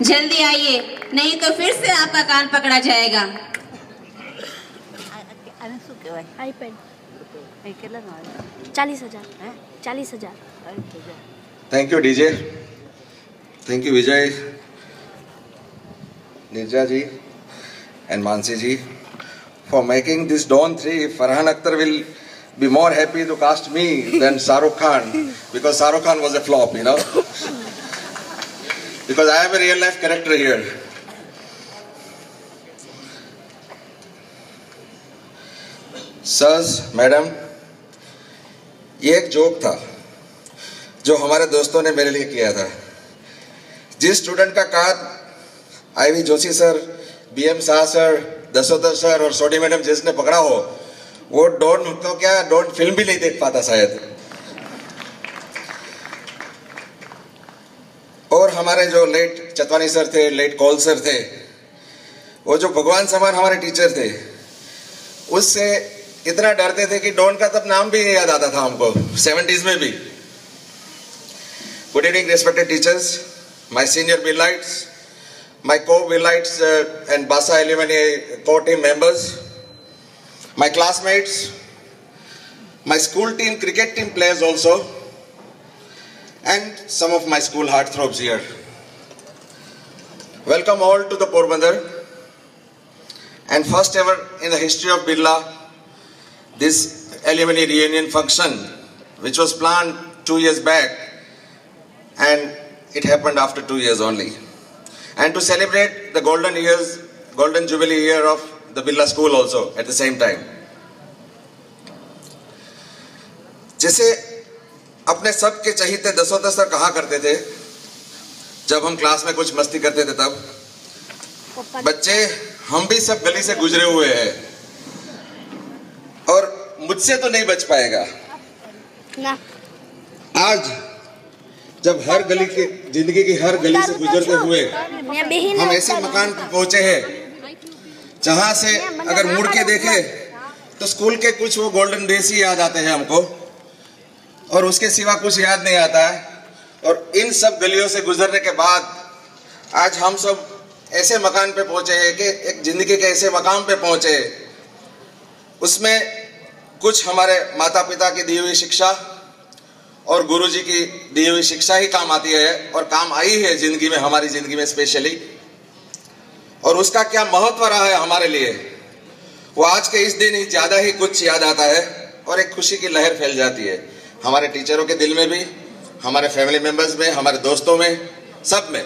जल्दी आइए, नहीं तो फिर से आपका कान पकड़ा जाएगा। IPad 40,000 40,000। Thank you DJ, thank you Vijay, Neerja ji and Mansi ji for making this Dawn 3. Farhan Akhtar will be more happy to cast me than Shah Rukh Khan, because Shah Rukh Khan was a flop, you know. Because I am a real life character here. Sirs, madam, ये एक joke था जो हमारे दोस्तों ने मेरे लिए किया था। जिस स्टूडेंट का कान IV Joshi sir, BM Shah sir, Dasodar sir और सोडी मैडम जिसने पकड़ा हो, वो डॉन तो क्या डॉन फिल्म भी नहीं देख पाता शायद। और हमारे जो लेट चतवानी सर थे, लेट कौल सर थे, वो जो भगवान समान हमारे टीचर थे, उससे इतना डरते थे कि डॉन का तब नाम भी नहीं याद आता था हमको, 70s में भी। Good evening respected teachers, my senior Willites, my co-Willites and Basa Alumni core team members, my classmates, my school team, cricket team players also, and some of my school heartthrobs here. Welcome all to the Porbandar, and first ever in the history of Birla, this alumni reunion function, which was planned 2 years back, and it happened after 2 years only. And to celebrate the golden jubilee year of the Birla School also at the same time. जैसे अपने सब के चहीते दसों sir कहा करते थे, जब हम क्लास में कुछ मस्ती करते थे तब, बच्चे हम भी सब गली से गुजरे हुए हैं और मुझसे तो नहीं बच पाएगा ना। आज जब हर गली के जिंदगी की हर गली से गुजरते हुए हम ऐसे मकान पर पहुंचे हैं जहां से अगर मुड़ के देखे तो स्कूल के कुछ वो गोल्डन डेज ही याद आते हैं हमको, और उसके सिवा कुछ याद नहीं आता है। और इन सब गलियों से गुजरने के बाद आज हम सब ऐसे मकान पे पहुंचे हैं कि एक जिंदगी के ऐसे मकाम पे पहुंचे, उसमें कुछ हमारे माता पिता की दी हुई शिक्षा और गुरुजी की दी हुई शिक्षा ही काम आती है, और काम आई है जिंदगी में, हमारी जिंदगी में स्पेशली। और उसका क्या महत्व रहा है हमारे लिए, वो आज के इस दिन ही ज्यादा ही कुछ याद आता है, और एक खुशी की लहर फैल जाती है हमारे टीचरों के दिल में भी, हमारे फैमिली मेंबर्स में, हमारे दोस्तों में, सब में।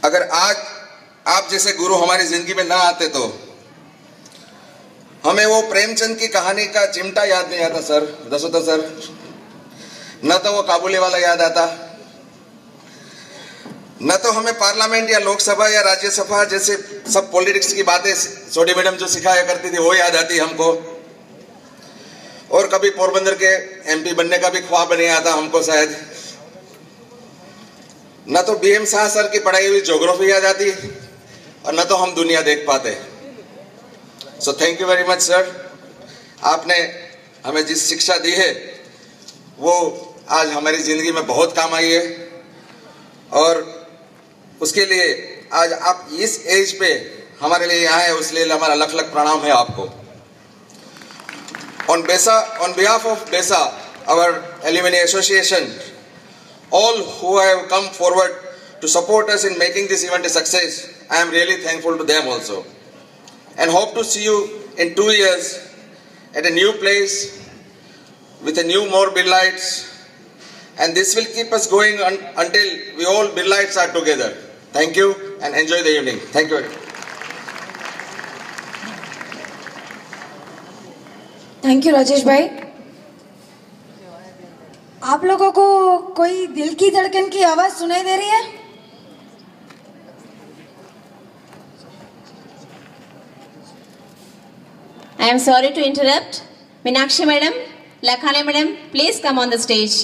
अगर आज आप जैसे गुरु हमारी जिंदगी में ना आते तो हमें वो प्रेमचंद की कहानी का चिमटा याद नहीं आता सर, दसों सर, न तो वो काबुली वाला याद आता, न तो हमें पार्लियामेंट या लोकसभा या राज्यसभा जैसे सब पॉलिटिक्स की बातें सोडी मैडम जो सिखाया करती थी वो याद आती हमको, और कभी पोरबंदर के एमपी बनने का भी ख्वाब नहीं आता हमको शायद, न तो बीएम शाह सर की पढ़ाई हुई ज्योग्राफी याद आती, और न तो हम दुनिया देख पाते। So thank you very much sir, आपने हमें जिस शिक्षा दी है वो आज हमारी ज़िंदगी में बहुत काम आई है, और उसके लिए आज आप इस एज पे हमारे लिए यहाँ है, उसलिए हमारा लख लख प्रणाम है आपको। On behalf of BESA, our alumni association, all who have come forward to support us in making this event a success, I am really thankful to them also. And hope to see you in 2 years at a new place with a new more Birlites, and this will keep us going until we all Birlites are together. Thank you and enjoy the evening. Thank you. Thank you Rajesh भाई। आप लोगों को कोई दिल की धड़कन की आवाज सुनाई दे रही है? I am sorry to interrupt. Meenakshi madam, Lakhale madam, please come on the stage.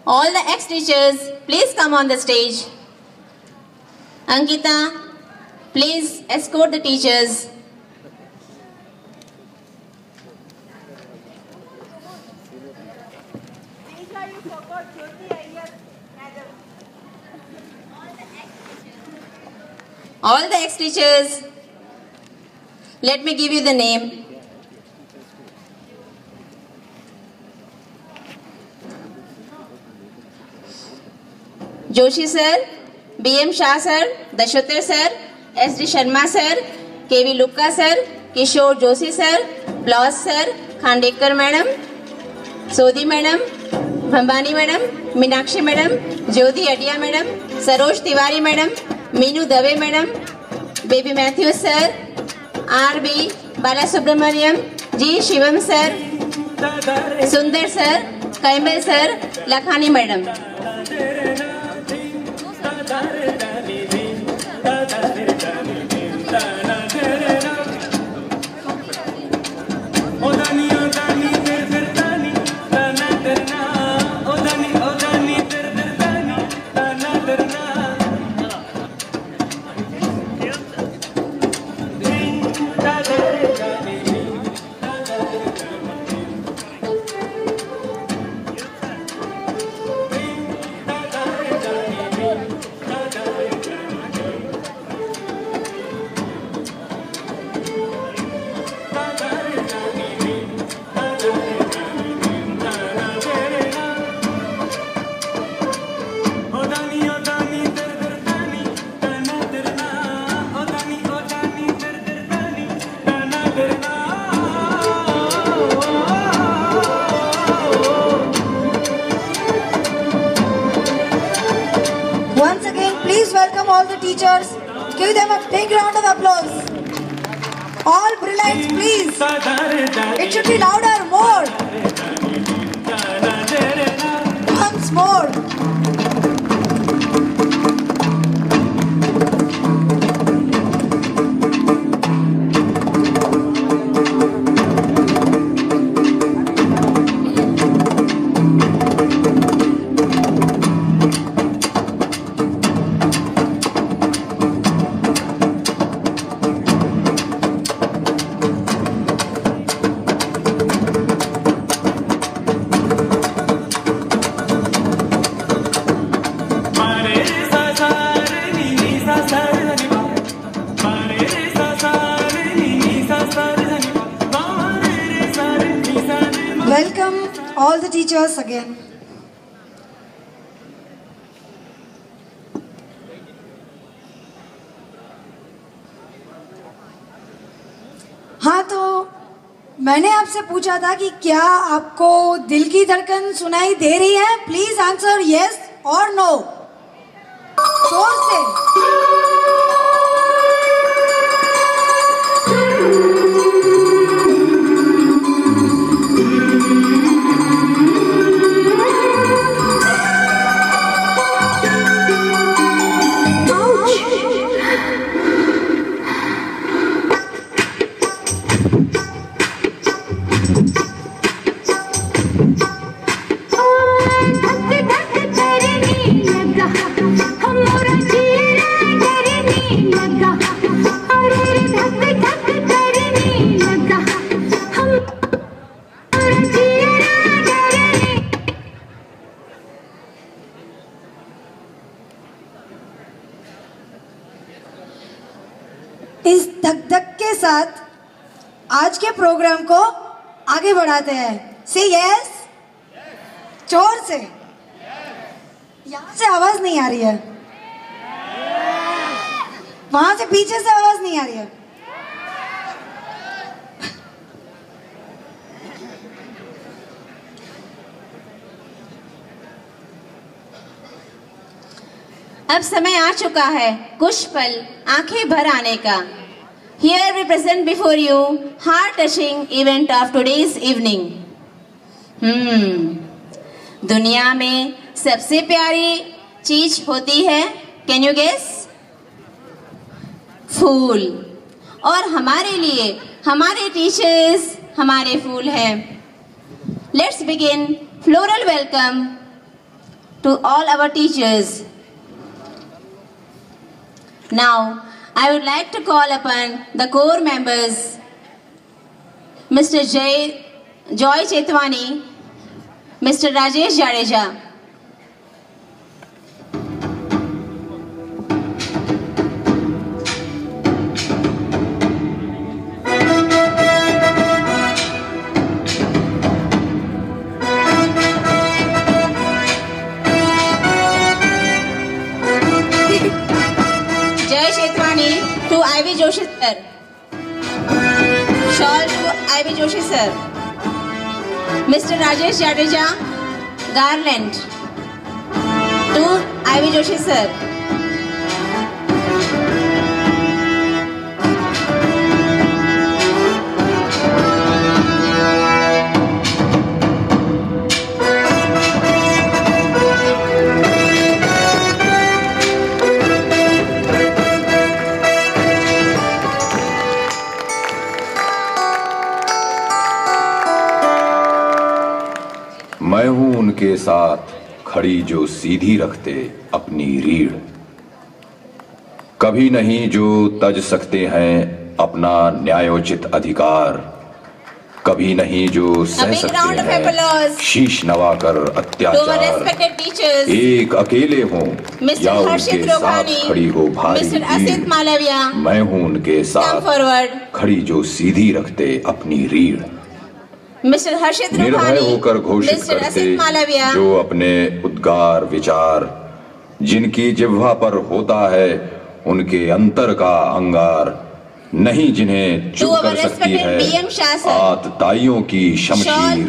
All the ex-teachers, please come on the stage. Ankita, please escort the teachers. All the ex-teachers, let me give you the name. Joshi sir, BM Shah sir, Dashotar sir, SD Sharma sir, KV Lukka sir, Kishore Joshi sir, Bloss sir, Khandekar madam, Sodhi madam, Bhambani madam, Meenakshi madam, Jyoti Adia madam, Saroj Tiwari madam, Meenu Dave madam, Baby Mathew sir, RB Bala Subramaniam, G Shivam sir, Sundar sir, Kaimal sir, Lakhani madam. Once again, please welcome all the teachers. Give them a big round of applause. All brilliant, please. It should be louder, more. Once more. Welcome all the teachers again. हाँ, तो मैंने आपसे पूछा था कि क्या आपको दिल की धड़कन सुनाई दे रही है? प्लीज आंसर यस और नो, जोर से। इस धक धक के साथ आज के प्रोग्राम को आगे बढ़ाते हैं। से यस, जोर से। यहाँ से आवाज नहीं आ रही है, वहां से पीछे से आवाज नहीं आ रही है। अब समय आ चुका है कुछ पल आंखें भर आने का। Here we present before you heart-touching event of today's evening. दुनिया में सबसे प्यारी चीज होती है, कैन यू गेस? फूल। और हमारे लिए हमारे टीचर्स हमारे फूल हैं। Let's begin floral welcome to all our teachers. Now, I would like to call upon the core members, Mr. Joy Chetwani, Mr. Rajesh Jadeja. Jay Shetwani to Ivy Joshi sir. Shawl to Ivy Joshi sir. Mr. Rajesh Jadeja, garland to Ivy Joshi sir. मैं हूं उनके साथ खड़ी जो सीधी रखते अपनी रीढ़, कभी नहीं जो तज सकते हैं अपना न्यायोचित अधिकार, कभी नहीं जो सह सकते हैं शीश नवाकर अत्याचार। एक अकेले हों या उनके साथ खड़ी हो भारी भीड़, मैं हूं उनके साथ खड़ी जो सीधी रखते अपनी रीढ़। निर्भय होकर घोषित करते जो अपने उद्गार विचार, जिनकी जिह्वा पर होता है उनके अंतर का अंगार, नहीं जिन्हें चुप कर सकती है आतताइयों की शमशीर,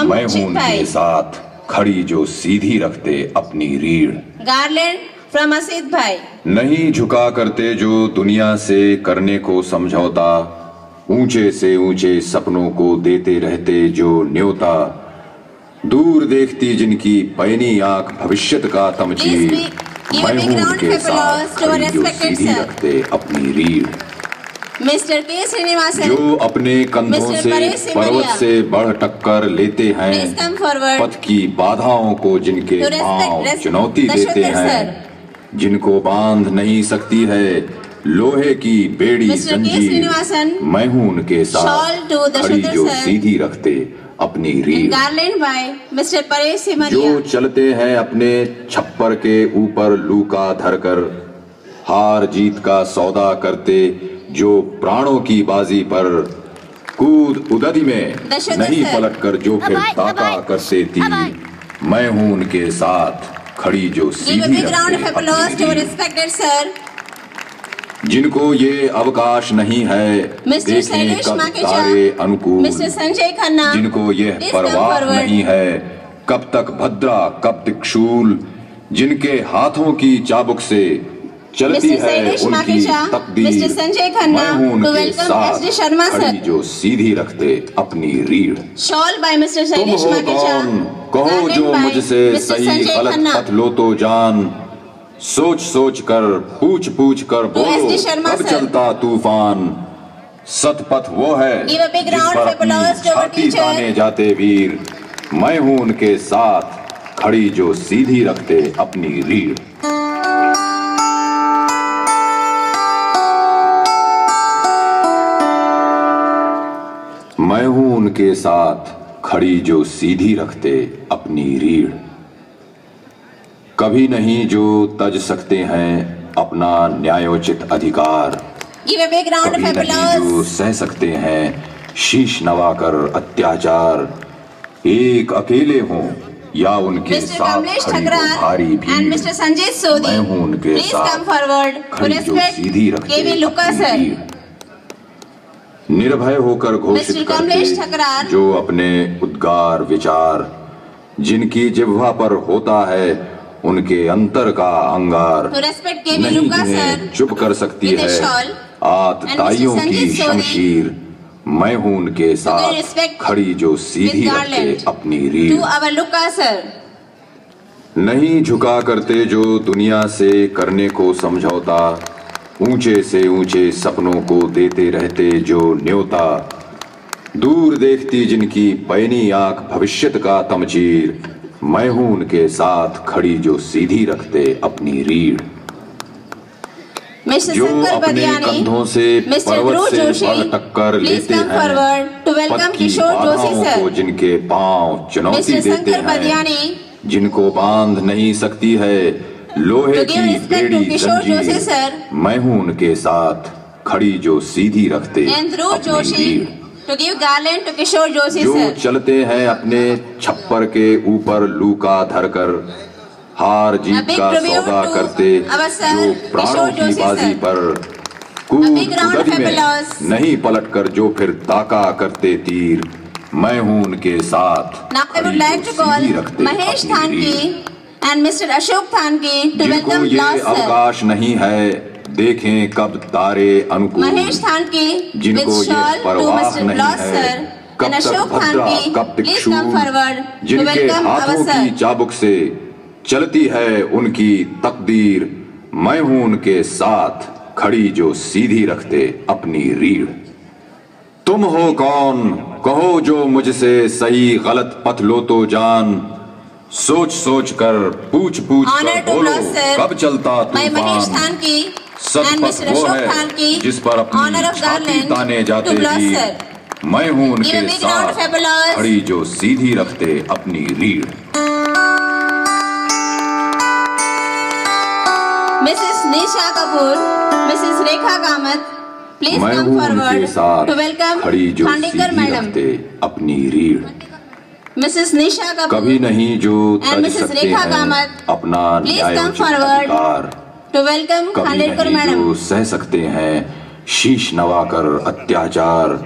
मैं हूं उनके साथ खड़ी जो सीधी रखते अपनी रीढ़। गार्लैंड फ्रॉम असित भाई। नहीं झुका करते जो दुनिया से करने को समझौता, ऊंचे से ऊंचे सपनों को देते रहते जो न्योता, दूर देखती जिनकी पैनी आंख भविष्यत का तमचीर, मैं हूं उनके साथ खड़ी जो सीधी रखते अपनी रीढ़। मिस्टर के श्रीनिवासन जो अपने कंधों से पर्वत से बढ़ टक्कर लेते हैं, पथ की बाधाओं को जिनके पांव चुनौती देते हैं, जिनको बांध नहीं सकती है लोहे की बेड़ी जंजीर, मैं हूं उनके साथ खड़ी जो सीधी रखते अपनी रीढ़। मिस्टर परेश सिमरिया। जो चलते हैं अपने छप्पर के ऊपर लूका धरकर, हार जीत का सौदा करते जो प्राणों की बाजी पर, कूद उदधि में नहीं पलटकर जो फिर ताका करते तीर, मैं हूं उनके साथ खड़ी जो सीधी रखते अपनी रीढ़। जिनको ये अवकाश नहीं है देखें कब तारे अनुकूल, जिनको ये परवाह नहीं है कब तक भद्रा कब त्रिशूल, जिनके हाथों की चाबुक से चलती है उनकी तकदीर, मैं हूं उनके साथ खड़ी जो सीधी रखते अपनी रीढ़। तुम हो कौन कहो जो मुझसे सही गलत पथ लो तो जान, सोच सोच कर पूछ पूछ कर बोलो कब चलता तूफान, सतपथ वो है जिस पर अपनी छाती ताने जाते वीर, मैं हूं उनके साथ खड़ी जो सीधी रखते अपनी रीढ़। मैं हूं उनके साथ खड़ी जो सीधी रखते अपनी रीढ़, कभी नहीं जो तज सकते हैं अपना न्यायोचित अधिकार, कभी नहीं जो सह सकते हैं शीश नवाकर अत्याचार। एक अकेले हों या उनके साथ खड़ी हो भारी भीड़, मैं हूं उनके साथ खड़ी जो सीधी रखते अपनी रीढ़। निर्भय होकर घोषित करते जो अपने उद्गार विचार, जिनकी जिह्वा पर होता है उनके अंतर का अंगार, नहीं जिन्हें चुप कर सकती है आतताइयों की शमशीर, मैं हूं उनके साथ खड़ी जो सीधी रखते अपनी रीढ़। नहीं झुका करते जो दुनिया से करने को समझौता, ऊंचे से ऊंचे सपनों को देते रहते जो न्योता, दूर देखती जिनकी पैनी आंख भविष्यत का तमचीर, मैं हूं उनके साथ खड़ी जो सीधी रखते अपनी रीढ़। जो अपने कंधों से पर्वत से बढ़ टक्कर लेते हैं, पथ की बाधाओं को जिनके पांव चुनौती देते हैं, जिनको बांध नहीं सकती है लोहे की बेड़ी जंजीर, मैं हूं उनके साथ खड़ी जो सीधी रखते अपनी रीढ़। जो चलते हैं अपने छप्पर के ऊपर लूका धरकर, हार जीत का सौदा करते जो प्राणों की बाजी पर कूद उदधि में नहीं पलटकर जो फिर ताका करते तीर, मैं हूं उनके साथ। Now I would like to call Mahesh Thanki and Mr. Ashok Thanki to welcome ये Bloss sir. अवकाश नहीं है देखें कब तारे अनुकूल, Mahesh Thanki जिनको with ये shawl to परवाह Mr. नहीं Bloss है sir कब and तक Ashok भद्रा Thanki. कब Please तिक्षुर, come forward to जिनके welcome our हाथों sir. की चाबुक से चलती है उनकी तकदीर, मैं हूं उनके साथ खड़ी जो सीधी रखते अपनी रीढ़। तुम हो कौन कहो जो मुझसे सही गलत पथ लो तो जान, सोच सोच कर पूछ पूछ Honor कर to बोलो Bloss sir कब चलता by Mahesh तूफान। Thanki सब and पथ Mr. वो Ashok है Thanki. जिस पर अपनी Honor of छाती garland ताने जाते to Bloss वीर, sir. मैं हूं Give a उनके big round of साथ applause. खड़ी जो सीधी रखते अपनी रीढ़। Mrs. Nisha Kapoor, Mrs. Rekha Kamath, please मैं come हूं उनके forward साथ to welcome खड़ी जो Khandekar सीधी madam. रखते अपनी रीढ़। Mrs. Nisha Kapoor कभी नहीं जो and तज Mrs. सकते Rekha हैं Kamath, अपना please come न्यायोचित forward अधिकार, to welcome कभी Khandekar नहीं madam. जो सह सकते हैं शीश नवाकर अत्याचार,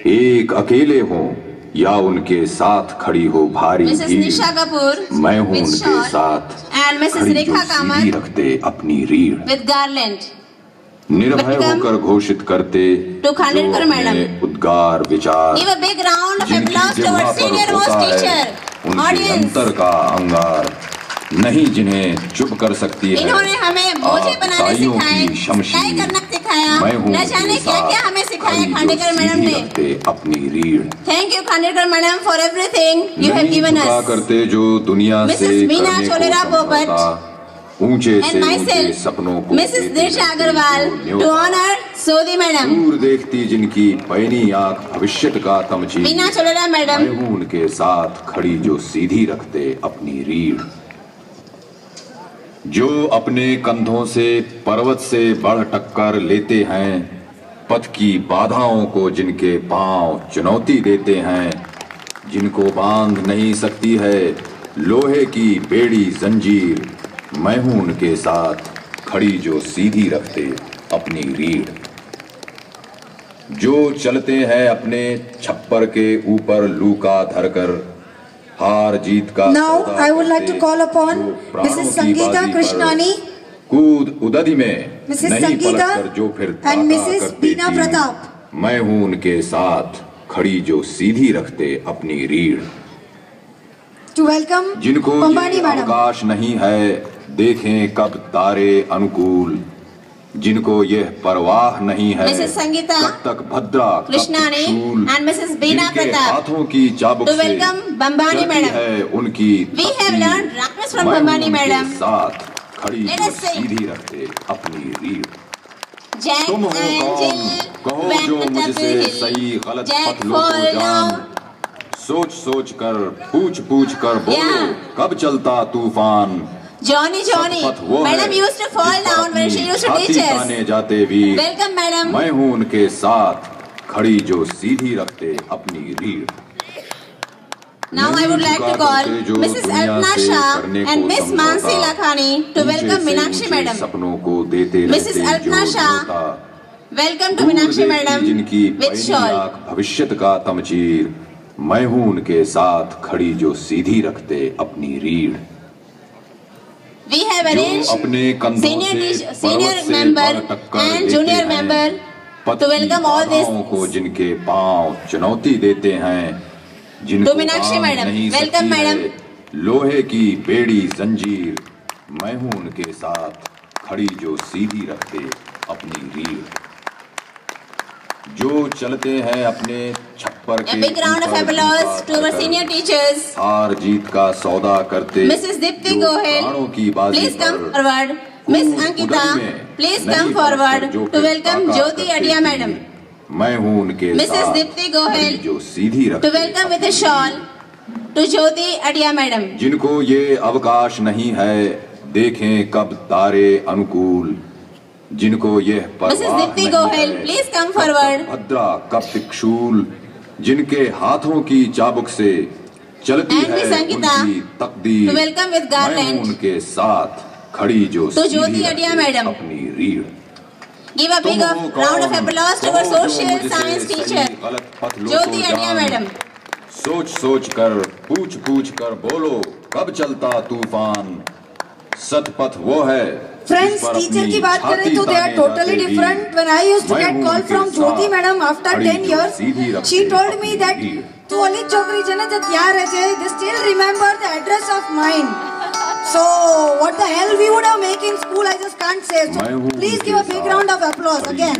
एक अकेले हों या उनके साथ खड़ी हो भारी Mrs. भीड़, Nisha Kapoor मैं हूं with उनके shawl साथ and Mrs. खड़ी जो Rekha सीधी Kamath रखते अपनी रीढ़। with garland. निर्भय Welcome होकर घोषित करते to Khandekar जो madam. अपने उद्गार विचार, Give a big round of जिनकी applause to जिह्वा our पर senior most होता है teacher. उनके Audience. अंतर का अंगार, नहीं जिन्हें चुप कर सकती है इन्होंने हमें बोझे बनाने ताइयों सिखाए, की शमशीर, तय करना सिखाया, मैं हूं न जाने उनके क्या क्या साथ हमें सिखाया खड़ी जो खांडेकर मैडम सीधी ने। रखते अपनी रीढ़। Thank you Khandekar madam for everything you have नहीं given झुका us. करते जो दुनिया से Mrs. Meena करने को Cholera Popat समझौता, ऊंचे and से ऊंचे myself, सपनों को Mrs. देते Dirsha रहते Agarwal जो to न्योता। honor Sodhi madam. दूर देखती जिनकी पैनी आंख भविष्य का तमची, Meena Cholera madam. मैं हूं उनके साथ खड़ी जो सीधी रखते अपनी रीढ़। जो अपने कंधों से पर्वत से बढ़ टक्कर लेते हैं, पथ की बाधाओं को जिनके पांव चुनौती देते हैं, जिनको बांध नहीं सकती है लोहे की बेड़ी जंजीर, मैं हूं उनके साथ खड़ी जो सीधी रखते अपनी रीढ़। जो चलते हैं अपने छप्पर के ऊपर लूका धरकर, हार जीत का Now सौदा I would like करते to call upon जो प्राणों Mrs. की Sangeeta बाजी पर Krishnani, कूद उदधि में Mrs. नहीं Sangeeta पलटकर जो फिर and ताका Mrs. करते Beena थी, Pratap. मैं हूं उनके साथ खड़ी जो सीधी रखते अपनी रीढ़। to welcome जिनको Pambani ये madam. अवकाश नहीं है देखें कब तारे अनुकूल, जिनको यह परवाह नहीं है Mrs. Sangeeta कब तक भद्रा कब Krishnani त्रिशूल, and Mrs. Beena जिनके Pratap हाथों की चाबुक to से welcome Bambani चलती madam. है उनकी We have तकदीर, learned Ramas from मैं हूं Bambani उनके madam. साथ खड़ी Let जो us sing. सीधी रखते अपनी रीढ़। Jack तुम हो and कौन Jill कहो went जो up मुझसे the hill. सही गलत Jack पथ लो तो fall जान, down. सोच सोच कर पूछ पूछ कर बोलो Yeah. कब चलता तूफान। Johnny, Johnny. सब पथ वो Madam है used to fall जिस पर down when अपनी she used to छाती teach us. ताने जाते वीर, Welcome, madam. मैं हूं उनके साथ खड़ी जो सीधी रखते अपनी रीढ़। Now I would like to call Mrs. Alpna Shah and Miss Mansi Lakhani to welcome Meenakshi madam. सपनों को देते Mrs. रहते Alpna जो Shah, न्योता, Welcome to दूर Meenakshi देखती madam जिनकी with पैनी shawl. आंख भविष्यत का तमचीर, मैं हूं उनके साथ खड़ी जो सीधी रखते अपनी रीढ़। We have जो arranged अपने कंधों senior से senior पर्वत से member बढ़ टक्कर and लेते junior हैं, member पथ to की welcome all बाधाओं को this. जिनके पांव चुनौती देते हैं, जिनको To Meenakshi बांध madam. नहीं Welcome, सकती है madam. लोहे की बेड़ी जंजीर, मैं हूं उनके साथ खड़ी जो सीधी रखते अपनी रीढ़। जो चलते हैं अपने छप्पर A के big round of ऊपर applause Luka to our धरकर, senior teachers. हार जीत का सौदा करते Mrs. Dipti जो Gohel, प्राणों की बाजी please come पर forward. Miss कूद Ankita, उदधि में please नहीं come पलटकर forward जो to फिर welcome ताका Jyoti करते Adia थी, madam. मैं हूं उनके Mrs. साथ Dipti Gohel, खड़ी जो सीधी To रखते welcome with a shawl to Jyoti Adia madam. जिनको ये अवकाश नहीं है देखें कब तारे अनुकूल, जिनको यह परवाह Mrs. Dipti नहीं Gohel, है please come कब तक forward. भद्रा कब त्रिशूल, जिनके हाथों की चाबुक से चलती And है Miss Ankita उनकी तकदीर, to welcome with garland. मैं हूं उनके साथ खड़ी जो तो सीधी ज्योति अडिया रखते मैडम। अपनी रीढ़। Give a big round of applause to our social science teacher, Jyoti Adia madam. सोच सोच कर पूछ पूछ कर बोलो कब चलता तूफान, सतपथ वो है फ्रेंड्स, टीचर की बात करें तो they are totally different. When I used to get call from Jyoti madam after 10 years, she told me that तू ओली छोकरी છે ને જે ત્યાં રહે છે, they still remember the address of mine. So what the hell we would have make in school, I just can't say. So please give a big round of applause again.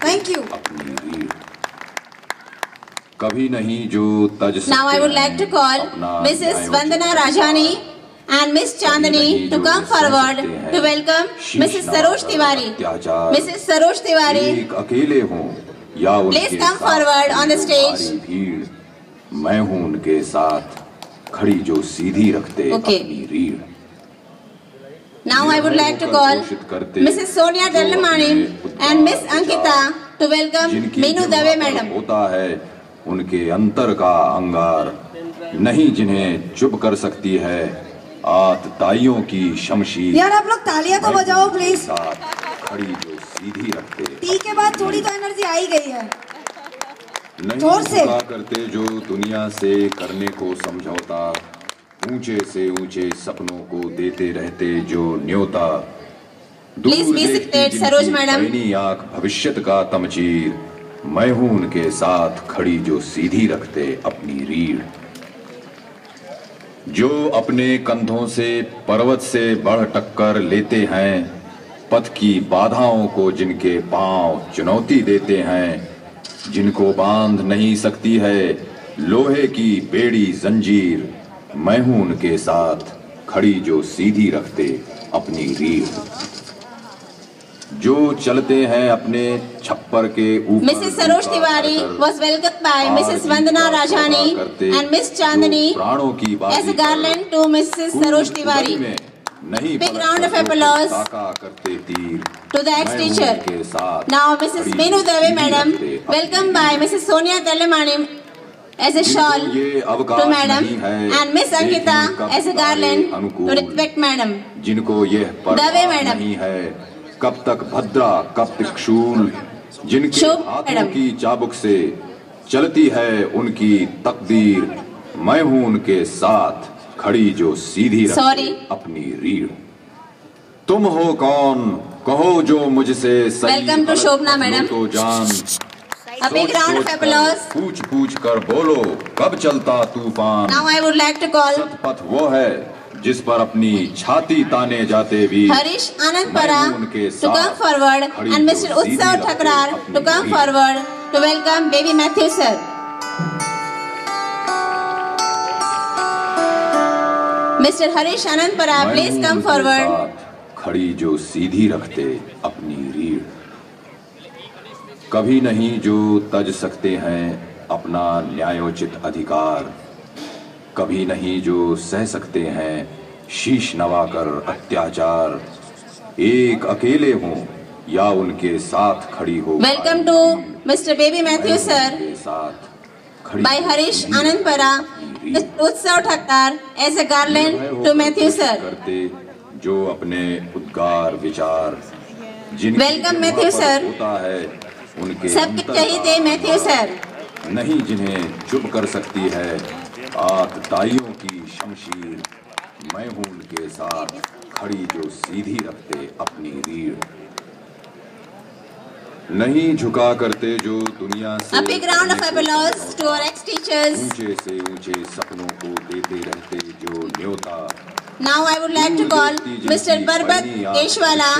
Thank you. कभी नहीं जो तज सकते। Now I would like to call Mrs. Vandana Rajani and Miss Chandani to come forward to welcome Mrs. Saroj Tiwari. Mrs. Saroj Tiwari, एक अकेले हों या उनके please come forward on the stage. सारी भीड़, मैं हूं उनके साथ खड़ी जो सीधी रखते Okay. अपनी रीढ़। Now I would like to call Mrs. Sonia Dallamani and Miss Ankita to welcome Meenu Dave madam. होता है उनके अंतर का अंगार, नहीं जिन्हें चुप कर सकती है आतताइयों की शमशीर। यार आप लोग तालियां तो बजाओ प्लीज। खड़ी जो सीधी रखते टी के बाद थोड़ी तो एनर्जी आ ही गई है। नहीं जोर से करते जो दुनिया से करने को समझौता, ऊंचे से ऊंचे सपनों को देते रहते जो न्योता। Please be seated, Saroj madam. आंख भविष्यत का तमचीर, मैं हूं उनके साथ खड़ी जो सीधी रखते अपनी रीढ़। जो अपने कंधों से पर्वत से बढ़ टक्कर लेते हैं, पथ की बाधाओं को जिनके पांव चुनौती देते हैं, जिनको बांध नहीं सकती है लोहे की बेड़ी जंजीर, मैं हूं उनके साथ खड़ी जो सीधी रखते अपनी रीढ़। जो चलते हैं अपने छप्पर के ऊपर। Mrs. Saroj Tiwari was welcomed by Mrs. Vandana Rajani and Miss Chandani as a garland to Mrs. Saroj Tiwari. Big round of applause to the ex-teacher. Now Mrs. Meenu Dave madam, welcomed by Mrs. Sonia Dallamani as a shawl to madam and Miss Ankita as a garland to respect madam. जिनको यह Dave madam. नहीं है कब तक भद्रा कब तक शूल, जिनके हाथों की चाबुक से चलती है उनकी तकदीर, मैं हूं उनके साथ खड़ी जो सीधी रखते अपनी रीढ़। तुम हो कौन कहो जो मुझसे सही, वेलकम टू शोभना मैडम। तो जान A big round of applause. पूछ पूछ कर बोलो कब चलता तूफान। Now I would like to call Shatapatha वो है जिस पर अपनी छाती ताने जाते भी Harish Anandpara to come forward and Mr. Utsav Thakrar to come forward to welcome baby Matthew sir. Mr. Harish Anandpara, please come forward. खड़ी जो सीधी रखते अपनी रीढ़। कभी नहीं जो तज सकते हैं अपना न्यायोचित अधिकार, कभी नहीं जो सह सकते हैं शीश नवाकर अत्याचार, एक अकेले हों या उनके साथ खड़ी हो। Welcome to Mr. Baby Matthew sir by Harish Anandpara, Mr. Utsav Thakrar as a garland to Matthew sir. करते जो अपने उद्गार विचार, Welcome Matthew sir. होता है उनके सबके चाहिए मैथ्यू सर, नहीं जिन्हें चुप कर सकती है आतताइयों की शमशीर, मैं हूं उनके साथ खड़ी जो सीधी रखते अपनी रीढ़। नहीं झुका करते जो दुनिया से A big round of applause to our ex-teachers. ऊंचे से ऊंचे सपनों को देते रहते जो न्योता। Now I would like to call Mr. Barbat Keshwala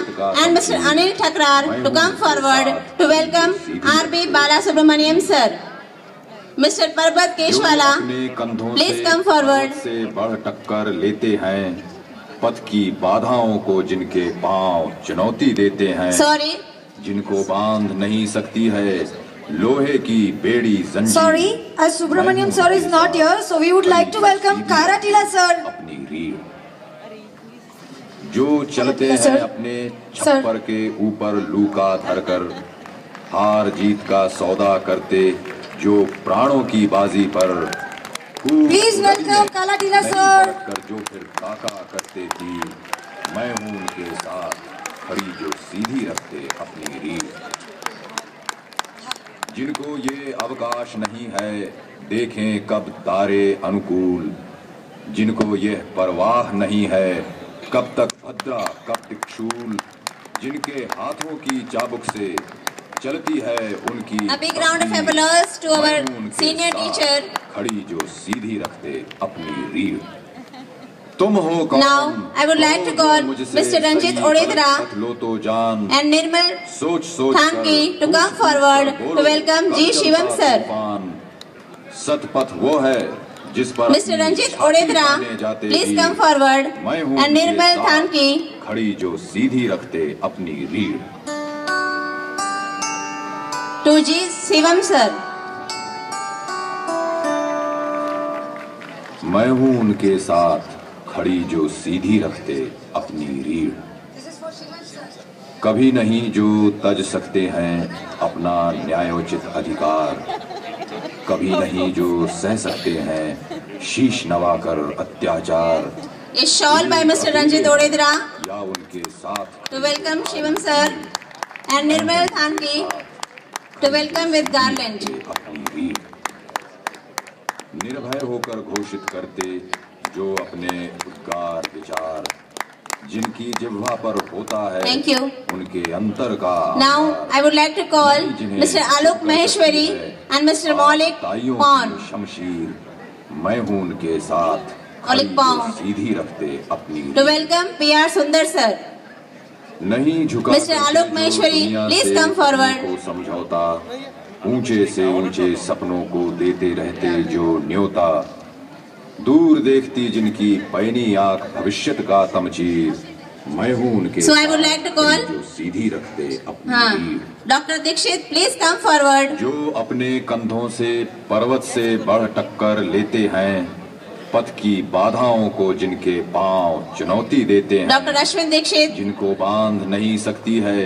and Mr. Anil Thakrar to come forward to welcome R.B. Balasubramaniam sir. Mr. Barbat Keshwala, please come forward. से बढ़ टक्कर लेते हैं, पथ की बाधाओं को जिनके पांव चुनौती देते हैं, Sorry. जिनको बांध नहीं सकती है लोहे की बेड़ी जंजीर। Sorry, as Subramaniam sir is not here, so we would like to welcome Karatila sir. अपनी रीढ़। जो चलते हैं अपने छप्पर के ऊपर लूका धरकर, हार जीत का सौदा करते जो प्राणों की बाजी पर, प्लीज वेलकम काला टीला सर। कर जो फिर ताका करते थी, मैं हूं उनके साथ खड़ी जो सीधी रखते अपनी रीढ़। जिनको ये अवकाश नहीं है देखें कब तारे अनुकूल, जिनको यह परवाह नहीं है कब तक भद्रा कब त्रिशूल, जिनके हाथों की चाबुक से चलती है उनकी A big round of applause to our senior teacher. खड़ी जो सीधी रखते अपनी रीढ़। तुम हो कौन? Now I would like to call Mr. Ranjit Odedra लो तो जान and Nirmal सोच सोच Thanki to come forward to welcome G. Shivam sir. Shatapatha वो है जिस पर Mr. Ranjit Odedra, please come forward and Nirmal Thanki. खड़ी जो सीधी रखते अपनी रीढ़। To G. Shivam sir. मैं हूं उनके साथ खड़ी जो सीधी रखते अपनी रीढ़। कभी नहीं जो तज सकते हैं अपना न्यायोचित अधिकार, कभी नहीं जो सह सकते हैं शीश नवाकर अत्याचार। A shawl by Mr. Ranjit Odedra या उनके साथ to welcome Shivam sir and Nirmal Thanki to welcome with garland. अपनी रीढ़ निर्भय होकर घोषित करते जो अपने उद्गार विचार, जिनकी जिह्वा पर होता है Thank you. उनके अंतर का Now I would like to call Mr. Alok Maheshwari and Mr. Maulik Paun. शमशीर मैं हूं उनके साथ Maulik Paun सीधी रखते अपनी to welcome P.R. Sundar sir. नहीं झुका Mr. Alok Maheshwari, please come forward. को समझौता ऊंचे से ऊंचे सपनों को देते रहते जो न्योता, दूर देखती जिनकी पैनी आंख भविष्यत का तमचीर, मैं हूं उनके So I would like to call जो सीधी रखते अपनी रीढ़। Dr. Dixit, please come forward. जो अपने कंधों से पर्वत से बढ़ टक्कर लेते हैं, पथ की बाधाओं को जिनके पांव चुनौती देते हैं, Dr. Ashwin Dixit जिनको बांध नहीं सकती है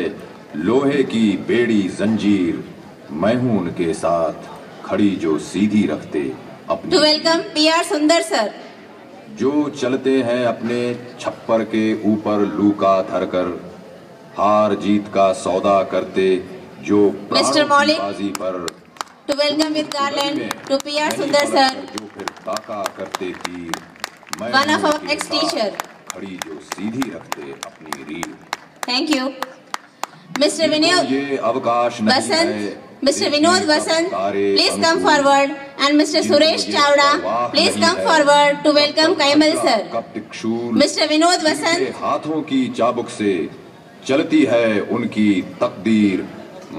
लोहे की बेड़ी जंजीर, मैं हूं उनके साथ खड़ी जो सीधी रखते अपनी। to welcome P.R. Sundar sir. जो चलते हैं अपने छप्पर के ऊपर लूका धरकर, हार जीत का सौदा करते जो प्राणों की Maulik. बाजी पर To welcome with garland to P.R. Sundar sir, जो फिर ताका करते तीर, मैं one हूं of our उनके ex-teacher. साथ खड़ी जो सीधी रखते अपनी रीढ़। Thank you. Mr. Vinod ये अवकाश नहीं Vasant, है Mr. Vinod Vasant, please come forward, and Mr. Suresh Chawda, please come forward to welcome Kaimal sir. Mr. Vinod Vasant, हाथों की चाबुक से चलती है उनकी तकदीर,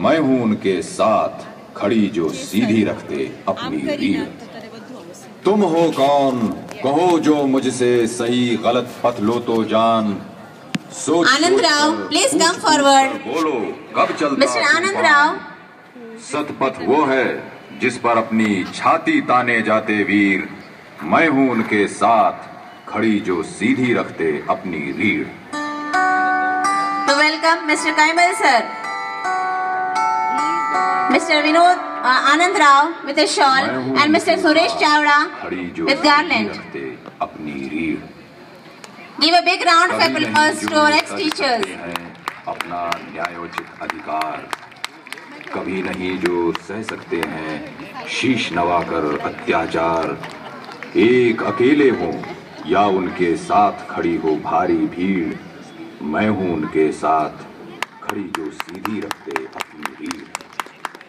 मैं हूं उनके साथ खड़ी जो सीधी रखते अपनी रीढ़। तुम हो कौन? कहो जो मुझसे सही गलत पथ लो तो जान। सोच Anand Rao, please come forward. बोलो कब चलता Mr. Anand Rao, सतपथ वो है जिस पर अपनी छाती ताने जाते वीर, मैं हूं उनके साथ खड़ी जो सीधी रखते अपनी रीढ़। to welcome Mr. Kaimal sir. Mr. Vinod Anand Rao with a shawl and Mr. Suresh Chawda खड़ी जो with सीधी garland. रखते अपनी रीढ़। Give a big round of कभी applause नहीं to our जो ex-teachers. तज सकते हैं अपना न्यायोचित अधिकार, कभी नहीं जो सह सकते हैं शीश नवाकर अत्याचार। एक अकेले हो या उनके साथ खड़ी हो भारी भीड़, मैं हूं उनके साथ खड़ी जो सीधी रखते अपनी रीढ़।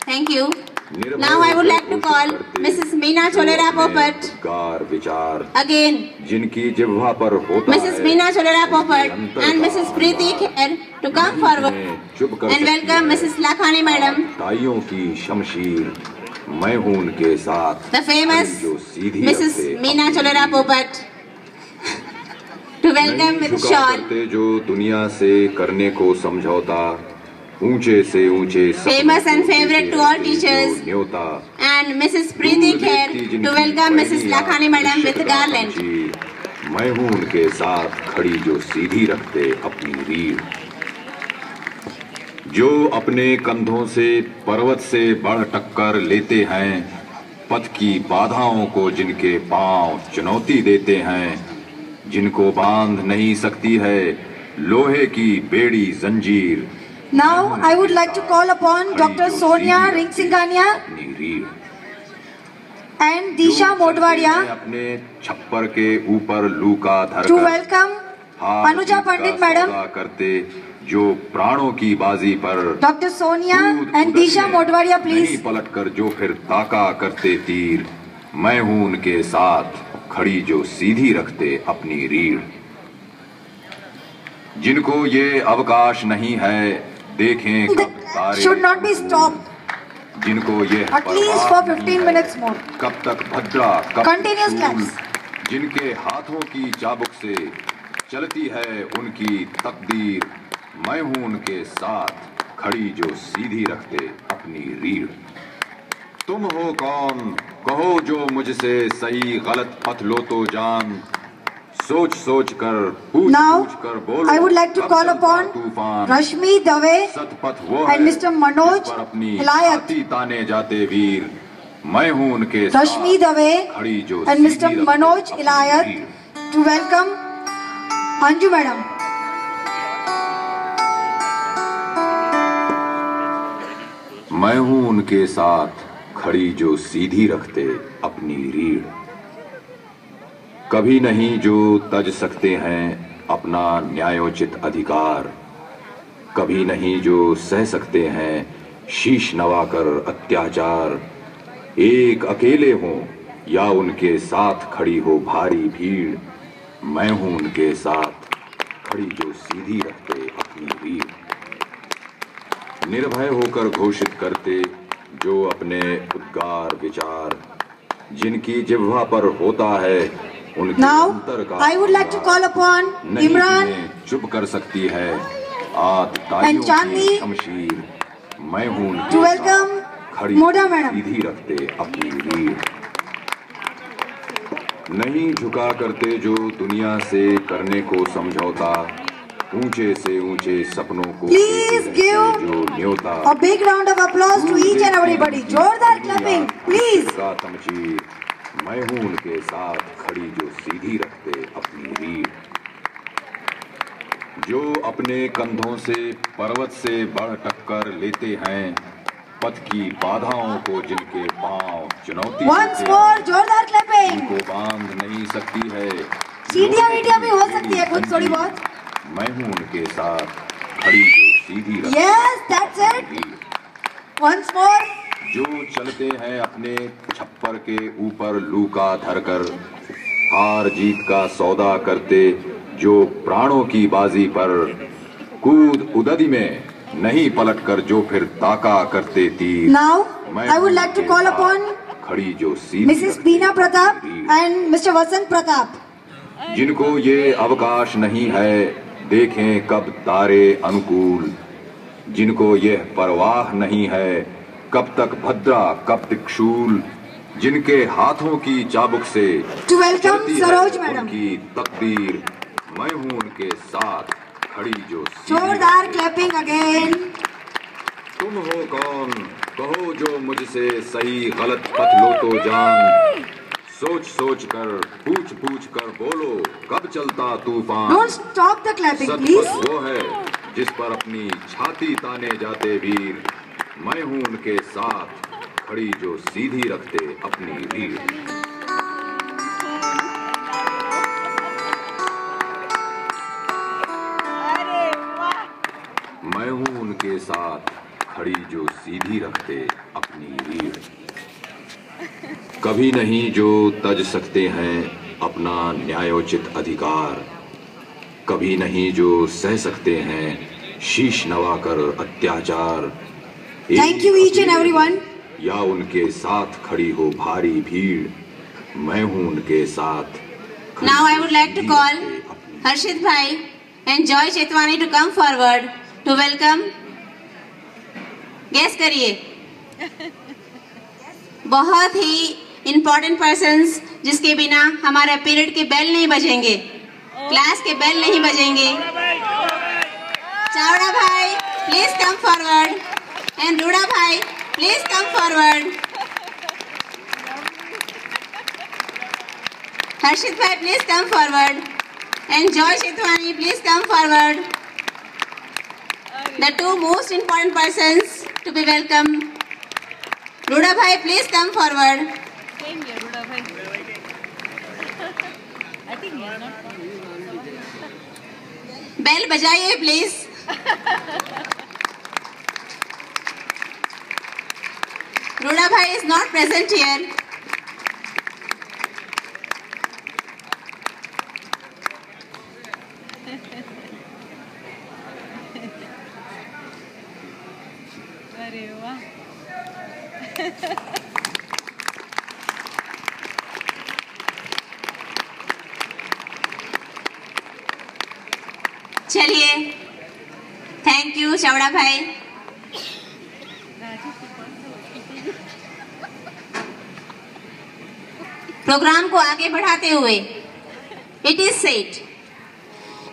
Thank you. Now I would like to call Mrs. Meena Cholera Popat उद्गार विचार, again. जिनकी जिह्वा पर होता Mrs. है Meena Cholera Popat and Mrs. Preeti Kher to come forward and welcome Mrs. Lakhani madam, ताइयों की शमशीर, मैं हूं उनके साथ the famous जो सीधी Mrs. रखते Meena Cholera Popat to welcome नहीं with झुका shawl. करते जो दुनिया से करने को समझौता, ऊंचे से ऊंचे सपने Famous and को favorite देते to all रहते teachers. जो न्योता, And Mrs. Preeti दूर Kher देखती to जिनकी welcome Mrs. पैनी Lakhani madam with आंख garland. पहुंची, मैं हूं उनके साथ खड़ी जो सीधी रखते अपनी रीढ़। जो अपने कंधों से पर्वत से बढ़ टक्कर लेते हैं, पथ की बाधाओं को जिनके पांव चुनौती देते हैं, जिनको बांध नहीं सकती है लोहे की बेड़ी जंजीर। Now I would like to call upon Dr. Sonia Ringsinghania and Disha Modwadia अपने छप्पर के ऊपर लू का धरकर to welcome Anuja Pandit Madam, करते जो प्राणों की बाजी पर Dr. Sonia and Disha Modwadia, नहीं please. पलट कर जो फिर ताका करते तीर, मैं हूं उनके साथ खड़ी जो सीधी रखते अपनी रीढ़। जिनको ये अवकाश नहीं है देखें कब तारे Should not be stopped. जिनको ये At least for 15 minutes more. कब तक भद्रा कब Continuous तक claps. शूल, जिनके हाथों की चाबुक से चलती है उनकी तकदीर, मैं हूं उनके साथ खड़ी जो सीधी रखते अपनी रीढ़। तुम हो कौन कहो जो मुझसे सही गलत पथ लो तो जान, सोच सोच कर पूछ Now पूछ कर बोलो I would like to कब call चलता upon तूफान। Rashmi Dave सतपथ वो and है Mr. Manoj जिस पर अपनी Hilayat. छाती ताने जाते वीर, मैं हूं उनके Rashmi साथ Dave खड़ी जो and Mr. सीधी रखते Manoj अपनी Hilayat रीढ़। to welcome Anju Madam. मैं हूं उनके साथ खड़ी जो सीधी रखते अपनी रीढ़। कभी नहीं जो तज सकते हैं अपना न्यायोचित अधिकार, कभी नहीं जो सह सकते हैं शीश नवाकर अत्याचार। एक अकेले हों या उनके साथ खड़ी हो भारी भीड़, मैं हूं उनके साथ खड़ी जो सीधी रखते अपनी रीढ़। निर्भय होकर घोषित करते जो अपने उद्गार विचार, जिनकी जिह्वा पर होता है उनके Now अंतर का I would like to call upon नहीं Imran जिन्हें चुप कर सकती है आतताइयों and Chandni की शमशीर, मैं हूं उनके to welcome साथ खड़ी Moda Madam. सीधी रखते अपनी रीढ़। नहीं झुका करते जो दुनिया से करने को समझौता, ऊंचे से ऊंचे सपनों को Please लेते give रहते जो न्योता। a big round of applause to each and everybody. जोरदार clapping, please. का तमचीर, मैं हूं उनके साथ खड़ी जो सीधी रखते अपनी रीढ़। जो अपने कंधों से पर्वत से बढ़ टक्कर लेते हैं, पथ की बाधाओं को जिनके पांव चुनौती Once देते more, हैं, जोरदार clapping. जिनको बांध नहीं सकती है सीटियां वीटियां भी हो सकती है कुछ थोड़ी बहुत. मैं हूं उनके साथ खड़ी जो सीधी रखते Yes, that's it. रीढ़। Once more. जो चलते हैं अपने छप्पर के ऊपर लू का धरकर, हार जीत का सौदा करते जो प्राणों की बाजी पर, कूद उददी में नहीं पलट कर जो फिर ताका करते तीर। Now, मैं I would like to उनके call साथ upon खड़ी जो सीधी Mrs. रखते Beena Pratap अपनी रीढ़। and Mr. Vasant Pratap. जिनको ये अवकाश नहीं है देखें कब तारे अनुकूल, जिनको यह परवाह नहीं है कब तक भद्रा कब त्रिशूल, जिनके हाथों की चाबुक से To welcome चलती है Saroj Madam. उनकी तकदीर, मैं हूं उनके साथ खड़ी जो सीधी जोरदार रखते clapping again. तुम हो कौन कहो जो मुझसे सही गलत पथ लो तो जान, सोच सोच कर पूछ पूछ कर बोलो कब चलता तूफान। Don't stop the clapping, please. Shatapatha वो है जिस पर अपनी छाती ताने जाते वीर, मैं हूं उनके साथ खड़ी जो सीधी रखते अपनी रीढ़। मैं हूं उनके साथ खड़ी जो सीधी रखते अपनी रीढ़। कभी नहीं जो तज सकते हैं अपना न्यायोचित अधिकार, कभी नहीं जो सह सकते हैं शीश नवाकर अत्याचार। Thank you each and everyone. या उनके साथ खड़ी हो भारी भीड़, मैं हूं उनके साथ खड़ी Now I would like to Sidhi call रखते अपनी Harshit Bhai and Joy Chetwani to come forward to welcome. Guess करिए. बहुत ही important persons जिसके बिना हमारे पीरियड के बेल नहीं बजेंगे, क्लास के बेल नहीं बजेंगे. चावड़ा भाई, please come forward. And Ruda Bhai, please come forward. Harshit bhai, please come forward. And Joy Shithwani, please come forward. The two most important persons to be welcome. Ruda bhai, please come forward. Same here, Ruda bhai. I think he is not. Bell bajaiye, please. Ruda bhai is not present here. अरे वाह. चलिए, thank you चौड़ा भाई. Programme को आगे बढ़ाते हुए, it is said,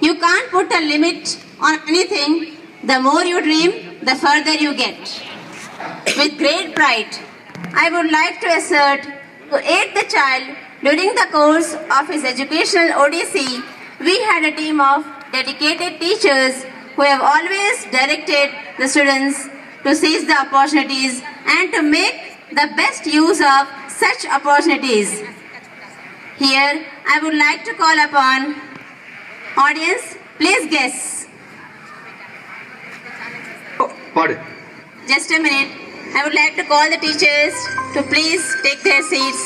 you can't put a limit on anything. The more you dream, the further you get. With great pride, I would like to assert, to aid the child during the course of his educational odyssey, we had a team of dedicated teachers who have always directed the students to seize the opportunities and to make the best use of such opportunities. Here, I would like to call upon audience, please guess. Just a minute. I would like to call the teachers to please take their seats.